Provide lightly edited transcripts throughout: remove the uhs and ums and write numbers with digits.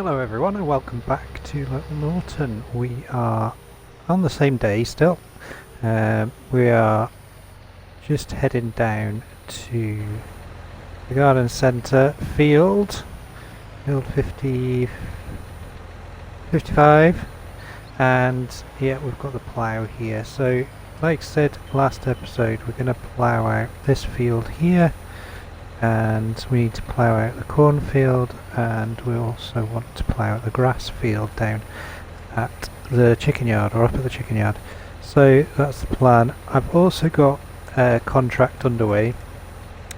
Hello everyone and welcome back to Little Norton. We are on the same day still. We are just heading down to the garden centre field 55, and yeah, we've got the plough here. So like I said last episode, we're going to plough out this field here, and we need to plough out the cornfield, and we also want to plough out the grass field down at the chicken yard, or up at the chicken yard. So that's the plan. I've also got a contract underway,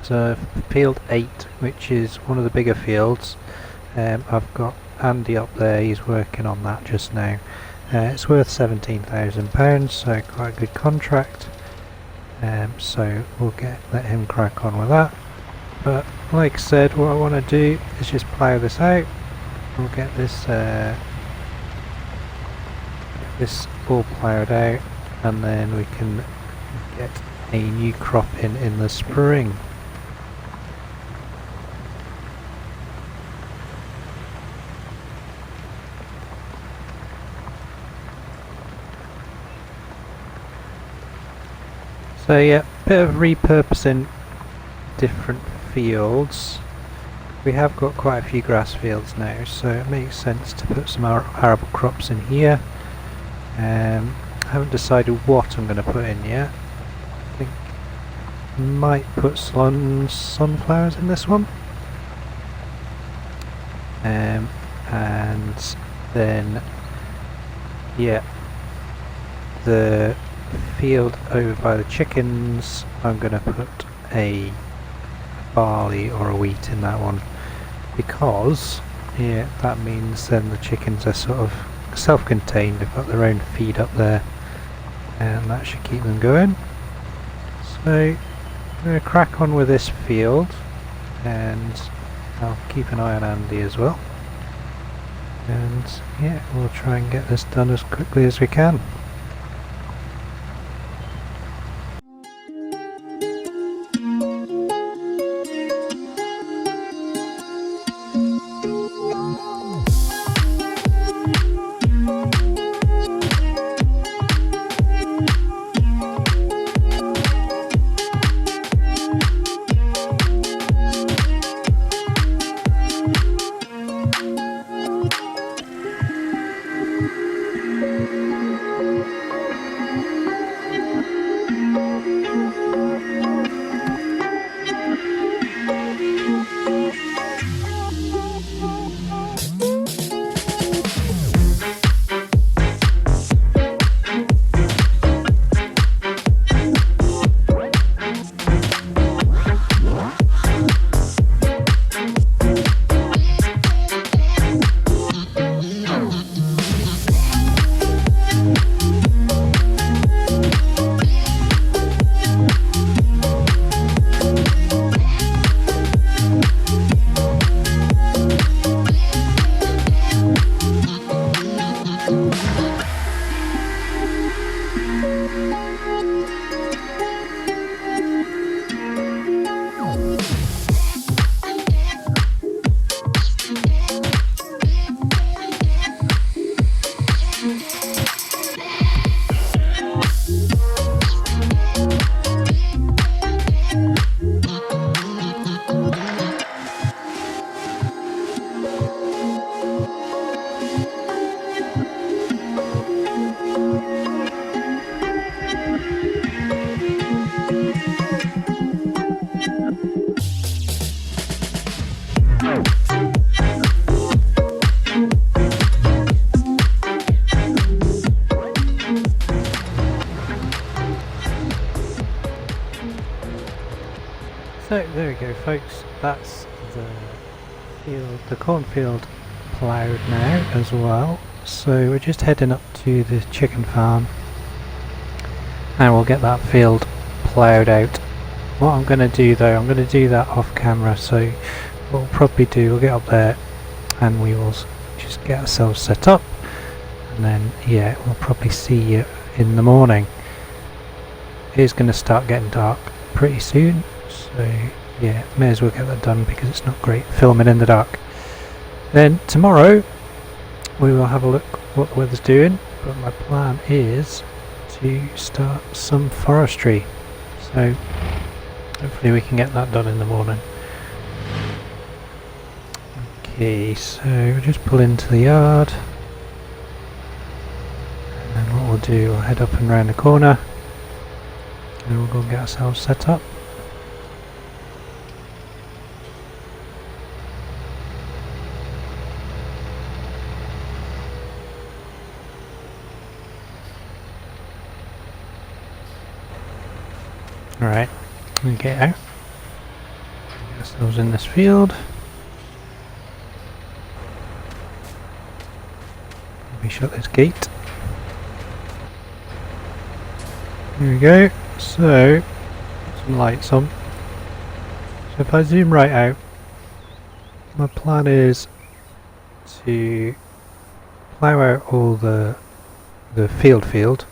so field 8, which is one of the bigger fields. I've got Andy up there, he's working on that just now. It's worth £17,000, so quite a good contract. So we'll let him crack on with that. But like I said, what I want to do is just plough this out. We'll get this all ploughed out, and then we can get a new crop in the spring. So yeah, bit of repurposing different fields. We have got quite a few grass fields now, so it makes sense to put some arable crops in here. I haven't decided what I'm going to put in yet. I think I might put sunflowers in this one. And then yeah, the field over by the chickens, I'm going to put a barley or a wheat in that one, because yeah, that means then the chickens are sort of self-contained. They've got their own feed up there, and that should keep them going. So I'm going to crack on with this field, and I'll keep an eye on Andy as well, and yeah, we'll try and get this done as quickly as we can. So there we go folks, that's the cornfield ploughed now as well. So we're just heading up to the chicken farm, and we'll get that field ploughed out. What I'm going to do though, I'm going to do that off camera, so what we'll probably do, we'll get up there and we will just get ourselves set up, and then yeah, we'll probably see you in the morning. It is going to start getting dark pretty soon, so yeah, may as well get that done because it's not great filming in the dark. Then tomorrow we will have a look what the weather's doing, but my plan is to start some forestry, so hopefully we can get that done in the morning. Okay, so we'll just pull into the yard, and what we'll do, we'll head up and round the corner and we'll go and get ourselves set up. Alright, we get out, get ourselves in this field. Let me shut this gate. There we go, so put some lights on. So if I zoom right out, my plan is to plough out all the field,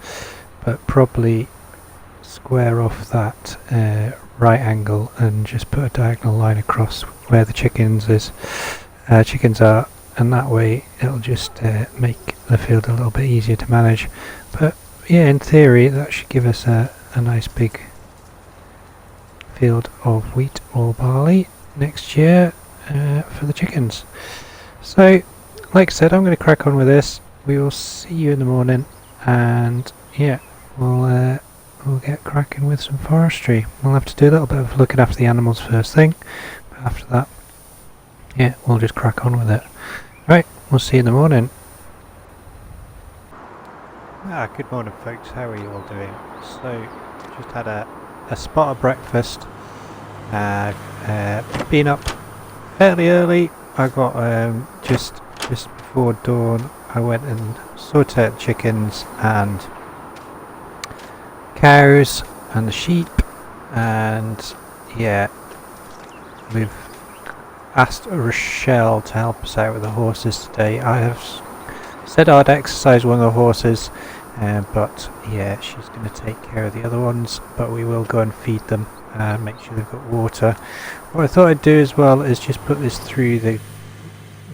but probably square off that right angle and just put a diagonal line across where the chickens are, and that way it'll just make the field a little bit easier to manage. But yeah, in theory that should give us a nice big field of wheat or barley next year for the chickens. So like I said, I'm going to crack on with this. We will see you in the morning, and yeah, we'll get cracking with some forestry. We'll have to do a little bit of looking after the animals first thing, but after that, yeah, we'll just crack on with it. Right, we'll see you in the morning. Good morning folks, how are you all doing? So, just had a spot of breakfast. I've been up fairly early. I got just before dawn, I went and sorted out chickens and cows and the sheep, and yeah, we've asked Rochelle to help us out with the horses today. I have said I'd exercise one of the horses, but yeah, she's going to take care of the other ones, but we will go and feed them and make sure they've got water. What I thought I'd do as well is just put this through the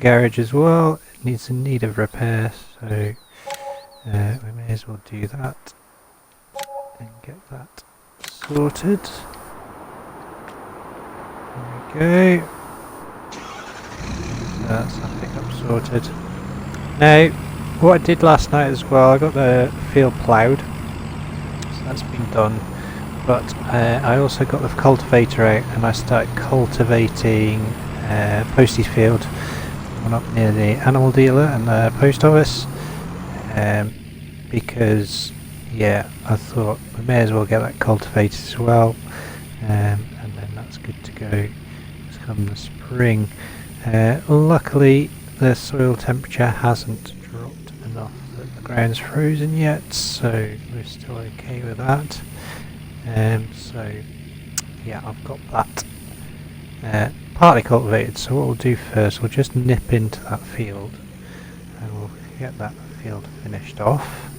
garage as well. It needs in need of repair, so we may as well do that and get that sorted. There we go. That's that pickup sorted. Now, what I did last night as well, I got the field ploughed, so that's been done. But I also got the cultivator out and I started cultivating Posty's field, one up near the animal dealer and the post office, because yeah, I thought we may as well get that cultivated as well, and then that's good to go come the spring. Luckily the soil temperature hasn't dropped enough that the ground's frozen yet, so we're still okay with that. So yeah, I've got that partly cultivated, so what we'll do first, we'll just nip into that field and we'll get that field finished off,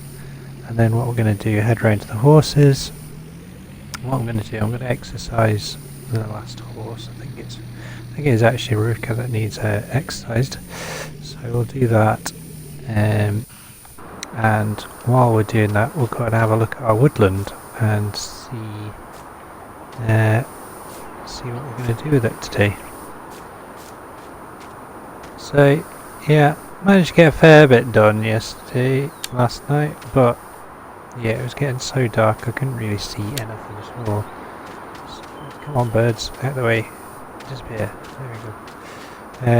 and then what we're going to do, head round to the horses. What I'm going to do, I'm going to exercise the last horse. I think it's actually Ruka that needs exercised, so we'll do that, and while we're doing that, we'll go and have a look at our woodland and see what we're going to do with it today. So yeah, managed to get a fair bit done last night, but yeah, it was getting so dark I couldn't really see anything at all. So, come on birds, out of the way, disappear, there we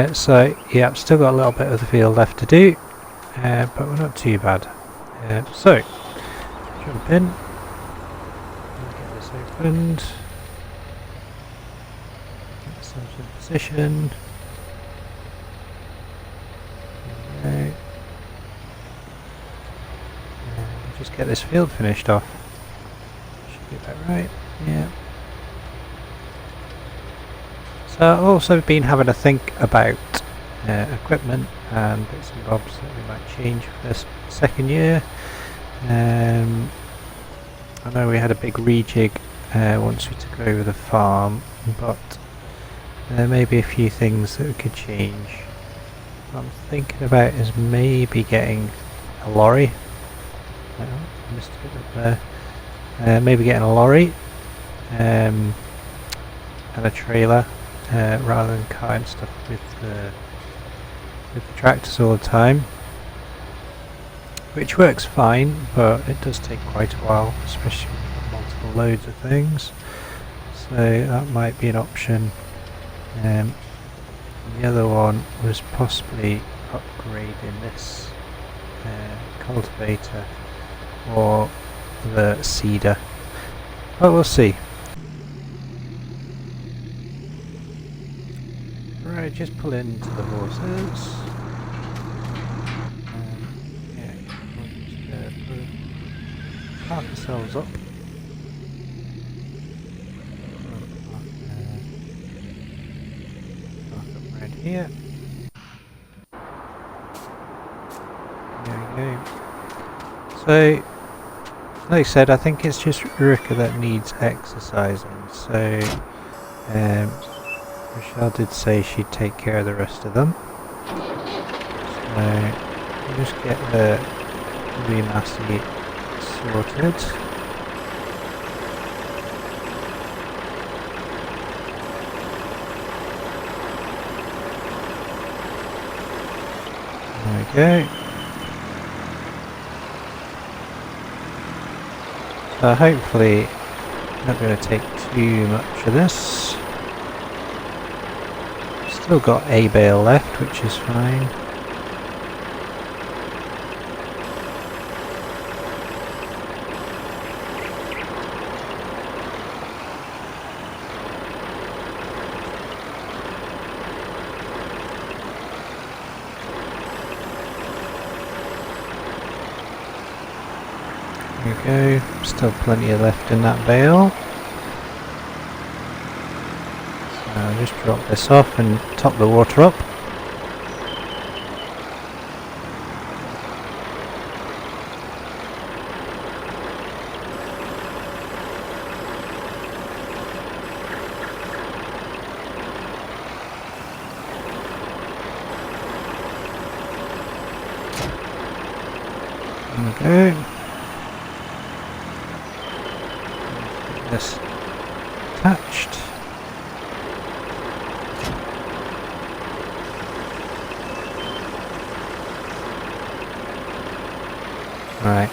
go. So yeah, I've still got a little bit of the field left to do, but we're not too bad. So, jump in, get this opened, get ourselves in position. There we go. Just get this field finished off. Should be about right, yeah. So I've also been having a think about equipment and bits and bobs that we might change for this second year. I know we had a big rejig once we took over the farm, but there may be a few things that we could change. what I'm thinking about is maybe getting a lorry. Oh, missed a bit up there. Maybe getting a lorry and a trailer rather than carting stuff with the tractors all the time, which works fine, but it does take quite a while, especially when you've got multiple loads of things. So that might be an option. The other one was possibly upgrading this cultivator or the seeder, but we'll see. Right, just pull into the horses. Yeah, we'll just park ourselves up. Park up right here. There we go. So, like I said, I think it's just Ruka that needs exercising. So, Michelle did say she'd take care of the rest of them. So, we'll just get the remassy sorted. There we go. So hopefully not going to take too much of this. Still got a bale left, which is fine. There we go, still plenty left in that bale. So I'll just drop this off and top the water up. There we go. This attached. Right,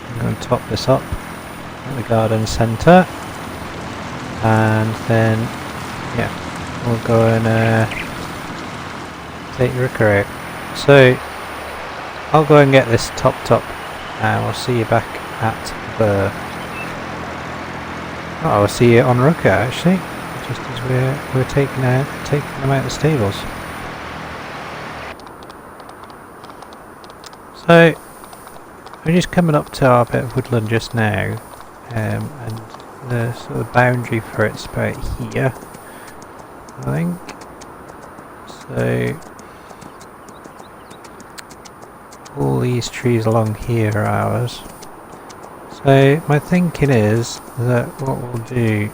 I'm going to top this up at the garden centre, and then yeah, we'll go and take Ruka out. So I'll go and get this topped up, and we'll see you back at the. Oh, I'll see you on Ruka actually, just as we're taking them out of the stables. So we're just coming up to our bit of woodland just now, and the sort of boundary for it's about here, I think. So all these trees along here are ours. So my thinking is that what we'll do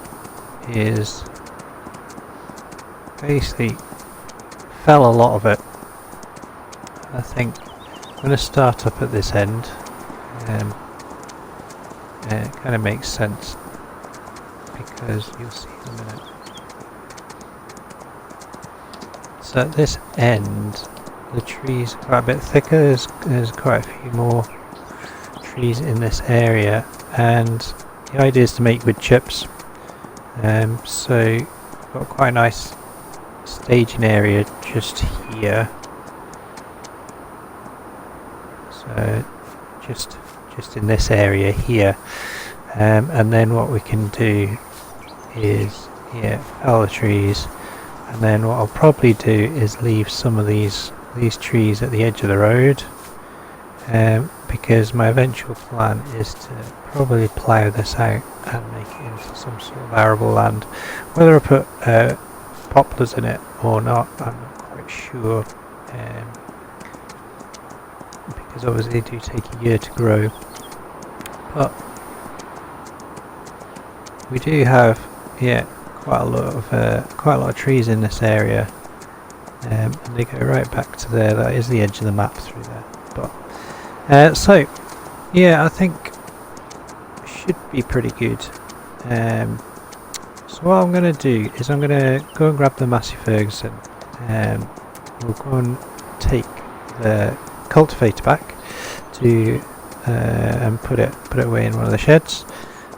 is basically fell a lot of it. I think I'm going to start up at this end. It kind of makes sense because you'll see in a minute. So at this end the trees are quite a bit thicker, there's quite a few more trees in this area, and the idea is to make wood chips. So we've got quite a nice staging area just here. So just in this area here, and then what we can do is fell the trees, and then what I'll probably do is leave some of these trees at the edge of the road, because my eventual plan is to probably plough this out and make it into some sort of arable land. Whether I put poplars in it or not, I'm not quite sure, because obviously they do take a year to grow. But we do have quite a lot of trees in this area, and they go right back to there. That is the edge of the map through there. But so yeah, I think should be pretty good. So what I'm going to do is I'm going to go and grab the Massey Ferguson. We'll go and take the cultivator back to and put it away in one of the sheds.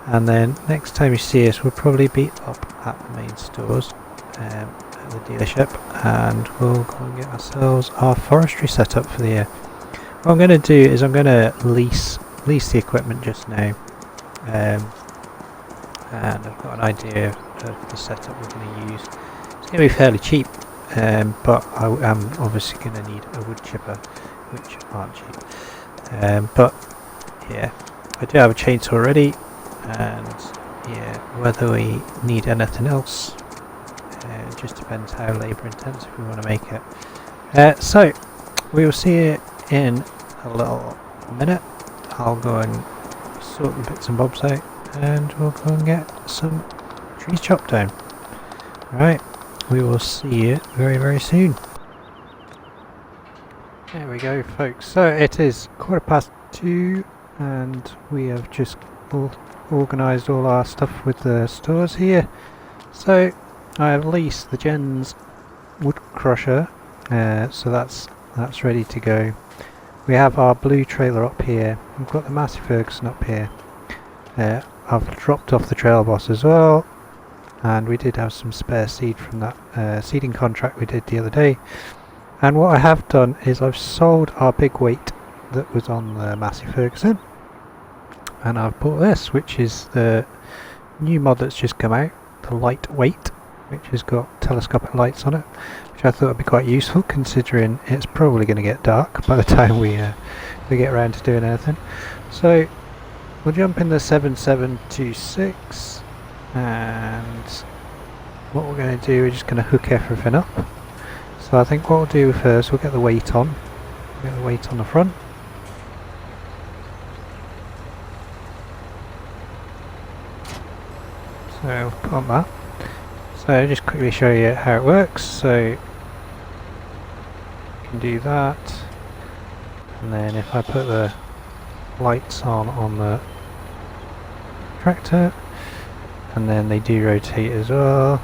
And then next time you see us, we'll probably be up at the main stores at the dealership, and we'll go and get ourselves our forestry set up for the year. What I'm going to do is I'm going to lease the equipment just now, and I've got an idea of the setup we're going to use. It's going to be fairly cheap, but I am obviously going to need a wood chipper, which aren't cheap. But yeah, I do have a chainsaw already, and yeah, whether we need anything else, it just depends how labour intensive we want to make it. So we will see you in a little minute. I'll go and sort the bits and bobs out, and we'll go and get some trees chopped down. Right, we will see you very, very soon. There we go, folks. So it is 2:15, and we have just organised all our stuff with the stores here. So I have leased the Jenz wood crusher, so that's ready to go. We have our blue trailer up here. We've got the Massey Ferguson up here. I've dropped off the trail boss as well, and we did have some spare seed from that seeding contract we did the other day. And what I have done is I've sold our big weight that was on the Massey Ferguson, and I've bought this, which is the new mod that's just come out, the lightweight, which has got telescopic lights on it, which I thought would be quite useful considering it's probably going to get dark by the time we get around to doing anything. So we'll jump in the 7726, and what we're going to do, we're just going to hook everything up. So I think what we'll do first, we'll get the weight on. Get the weight on the front. So we'll put on that. So just quickly show you how it works. So you can do that, and then if I put the lights on the tractor, and then they do rotate as well.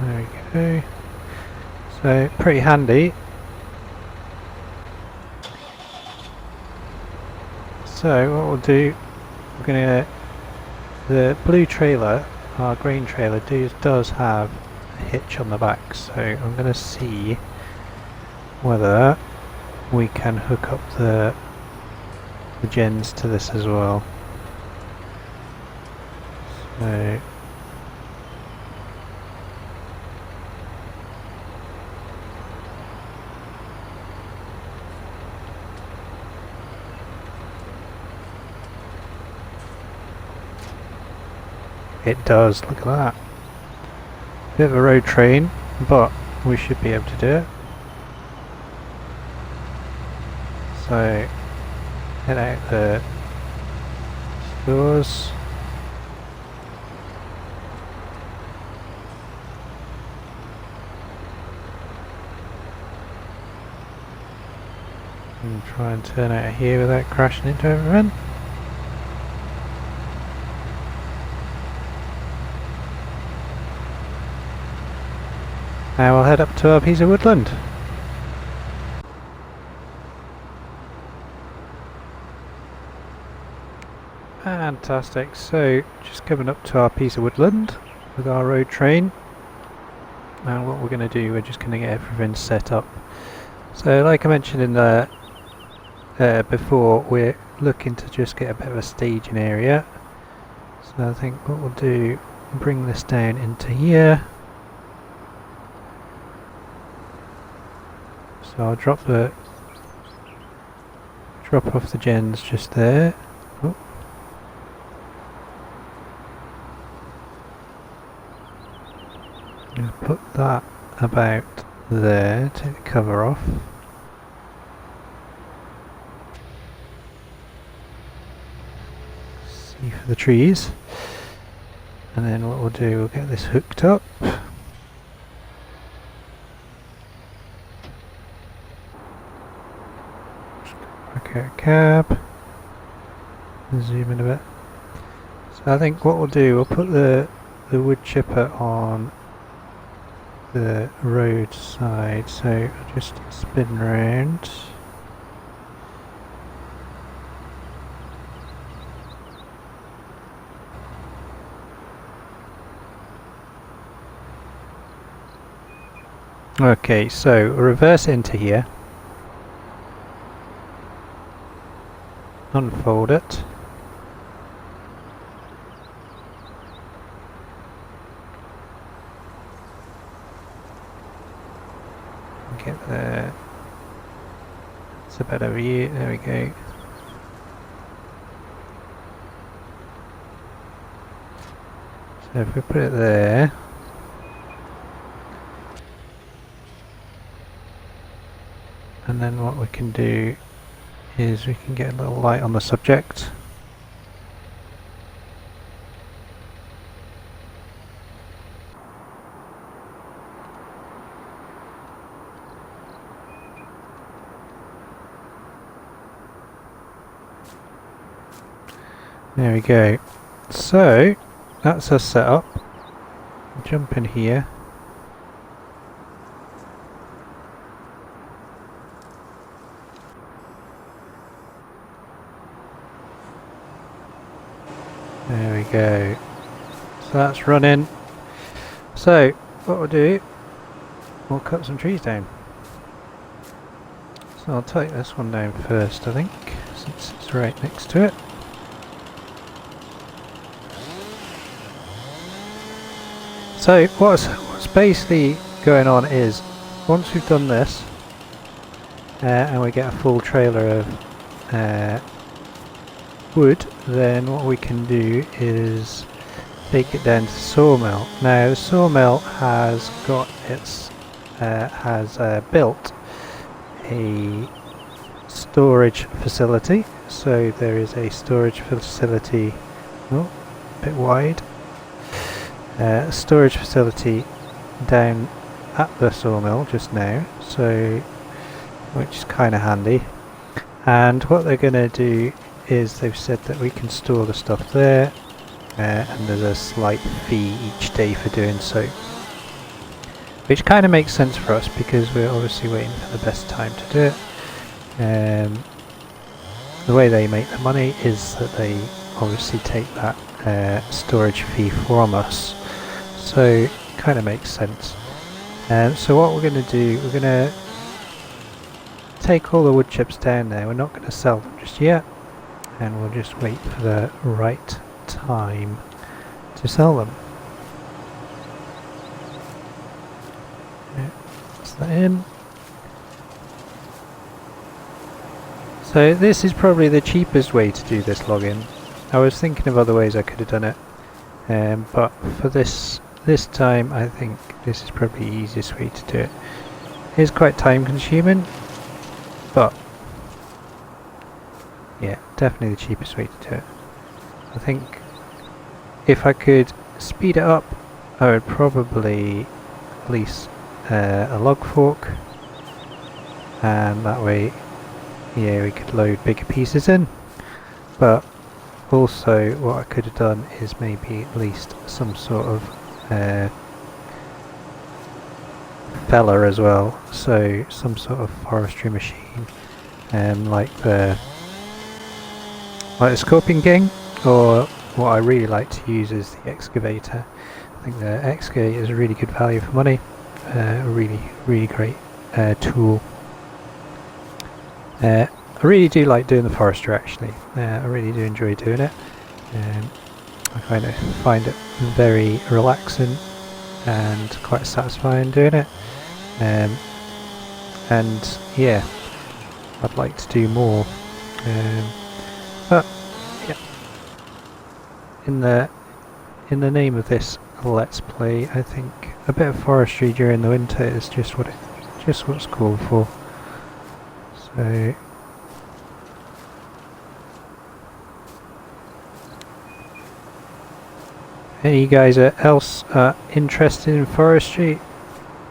There we go. So pretty handy. So what we'll do, we're gonna, the blue trailer, our grain trailer, does have a hitch on the back, so I'm gonna see whether we can hook up the Jenz to this as well. So it does, look at that. Bit of a road train, but we should be able to do it. So head out the stores. And try and turn out of here without crashing into everyone. Now we'll head up to our piece of woodland. Fantastic, so just coming up to our piece of woodland with our road train, and what we're going to do, we're just going to get everything set up. So like I mentioned in the before, we're looking to just get a bit of a staging area. So I think what we'll do, bring this down into here. So I'll drop off the Jenz just there. Oh. I'll put that about there, take the cover off. See for the trees. And then what we'll do, we'll get this hooked up. Okay, cab. Zoom in a bit. So I think what we'll do, we'll put the wood chipper on the road side, so just spin round. Okay, so reverse into here, unfold it, get the, it's a better view, there we go. So if we put it there, and then what we can do is we can get a little light on the subject. There we go. So that's us set up. Jump in here. There we go. So that's running. So what we'll do, we'll cut some trees down. So I'll take this one down first, I think, since it's right next to it. So what's basically going on is, once we've done this, and we get a full trailer of wood, then what we can do is take it down to the sawmill. Now the sawmill has got its built a storage facility, so there is a storage facility, oh, a bit wide, storage facility down at the sawmill just now, so which is kind of handy. And what they're going to do is they've said that we can store the stuff there, and there's a slight fee each day for doing so, which kind of makes sense for us because we're obviously waiting for the best time to do it. The way they make the money is that they obviously take that storage fee from us, so kind of makes sense. So what we're going to do, we're going to take all the wood chips down there. We're not going to sell them just yet, and we'll just wait for the right time to sell them. Yeah, that's that in. So this is probably the cheapest way to do this logging. I was thinking of other ways I could have done it, but for this time I think this is probably the easiest way to do it. It's quite time consuming, but yeah, definitely the cheapest way to do it. I think if I could speed it up, I would probably lease a log fork, and that way, yeah, we could load bigger pieces in. But also what I could have done is maybe at least some sort of feller as well, so some sort of forestry machine, like the scorpion king, or what I really like to use is the excavator. I think the excavator is a really good value for money, a really great tool. I really do like doing the forestry actually. I really do enjoy doing it. I find it very relaxing and quite satisfying doing it. And yeah, I'd like to do more. But yeah, in the name of this Let's Play, I think a bit of forestry during the winter is just what's called for. So any guys else interested in forestry?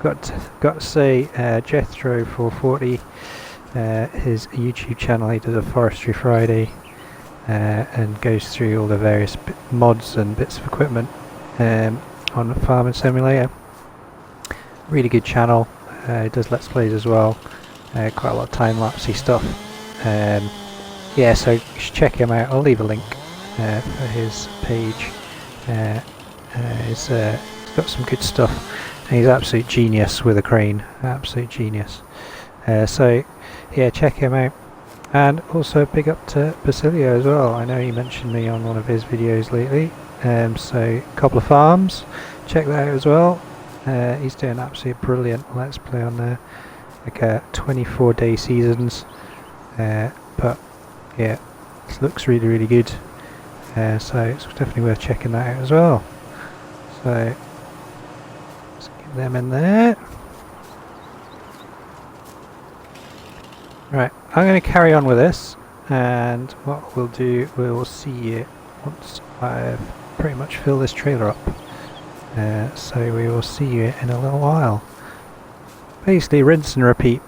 Got to say, Jethro 440 his YouTube channel. He does a Forestry Friday and goes through all the various mods and bits of equipment on the Farming Simulator. Really good channel. He does Let's Plays as well. Quite a lot of time-lapsey stuff. Yeah, so you should check him out. I'll leave a link for his page. He's got some good stuff. And he's absolute genius with a crane. Absolute genius. So yeah, check him out. And also big up to Basilio as well. I know he mentioned me on one of his videos lately. So Cobbler Farms, check that out as well. He's doing absolutely brilliant Let's Play on there, like 24-day seasons. But yeah, it looks really good. So it's definitely worth checking that out as well. So let's get them in there. Right, I'm going to carry on with this, and what we'll do, we'll see you once I've pretty much filled this trailer up. So we will see you in a little while. Basically rinse and repeat.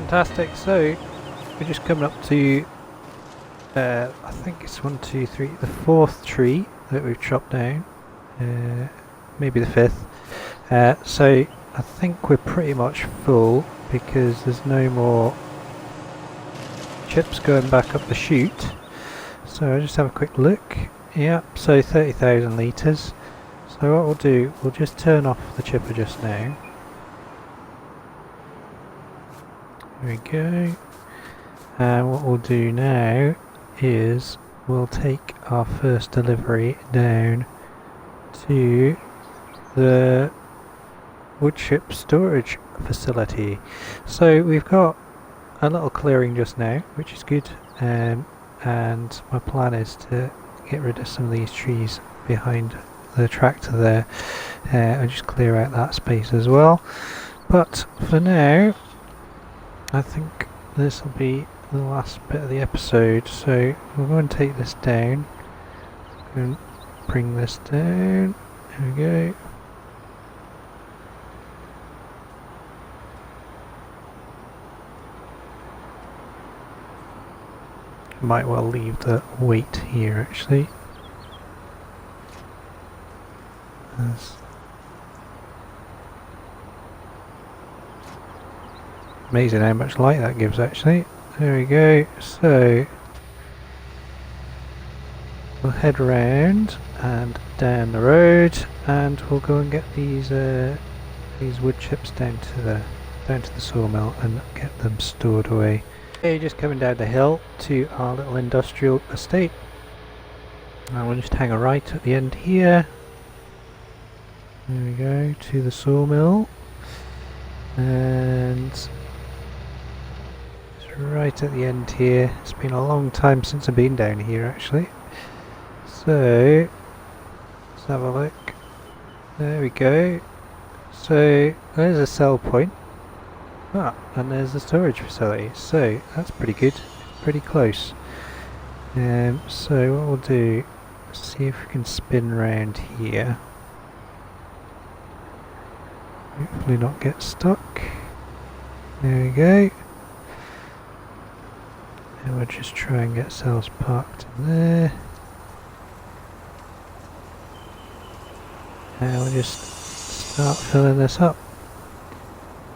Fantastic, so we're just coming up to I think it's 1, 2, 3, the 4th tree that we've chopped down, maybe the 5th. So I think we're pretty much full because there's no more chips going back up the chute. So I'll just have a quick look. Yep, so 30,000 litres. So what we'll do, we'll just turn off the chipper just now. There we go. And what we'll do now is we'll take our first delivery down to the wood chip storage facility. So we've got a little clearing just now, which is good, and my plan is to get rid of some of these trees behind the tractor there and just clear out that space as well. But for now, I think this will be the last bit of the episode, so we'll go and take this down and bring this down. There we go. Might well leave the weight here actually. Amazing how much light that gives actually. There we go. So we'll head around and down the road, and we'll go and get these wood chips down to the sawmill and get them stored away. Okay, just coming down the hill to our little industrial estate. And we'll just hang a right at the end here. There we go, to the sawmill. And it's right at the end here. It's been a long time since I've been down here actually. So let's have a look. There we go. So there's a sell point. Ah, and there's the storage facility. So that's pretty good. Pretty close. So what we'll do, see if we can spin round here. Hopefully not get stuck. There we go. And we'll just try and get cells parked in there. And we'll just start filling this up.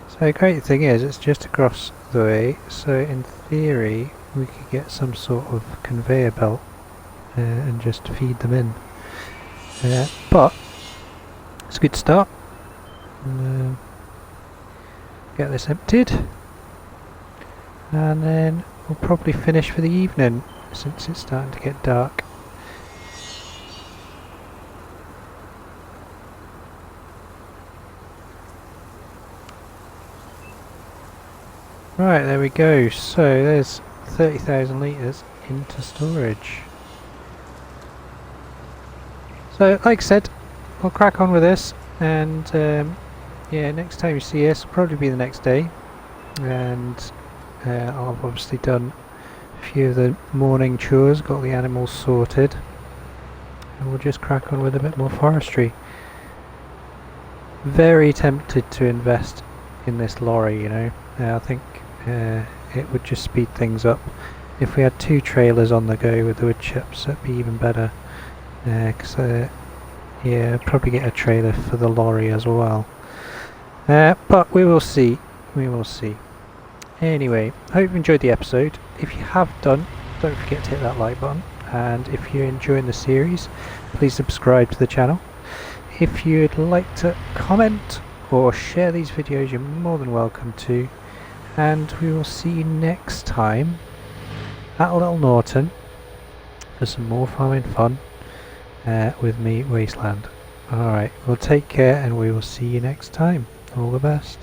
So the great thing is it's just across the way, so in theory we could get some sort of conveyor belt and just feed them in. But it's a good start. And, get this emptied, and then we'll probably finish for the evening since it's starting to get dark. Right, there we go. So there's 30,000 litres into storage. So like I said, we'll crack on with this, and yeah, next time you see us will probably be the next day, and I've obviously done a few of the morning chores, got the animals sorted, and we'll just crack on with a bit more forestry. Very tempted to invest in this lorry, you know. I think it would just speed things up. If we had 2 trailers on the go with the wood chips, that'd be even better. Because yeah, probably get a trailer for the lorry as well. But we will see. We will see. Anyway, I hope you enjoyed the episode. If you have done, don't forget to hit that like button. And if you're enjoying the series, please subscribe to the channel. If you'd like to comment or share these videos, you're more than welcome to. And we will see you next time at Little Norton for some more farming fun with me, Wasteland. Alright, well take care and we will see you next time. All the best.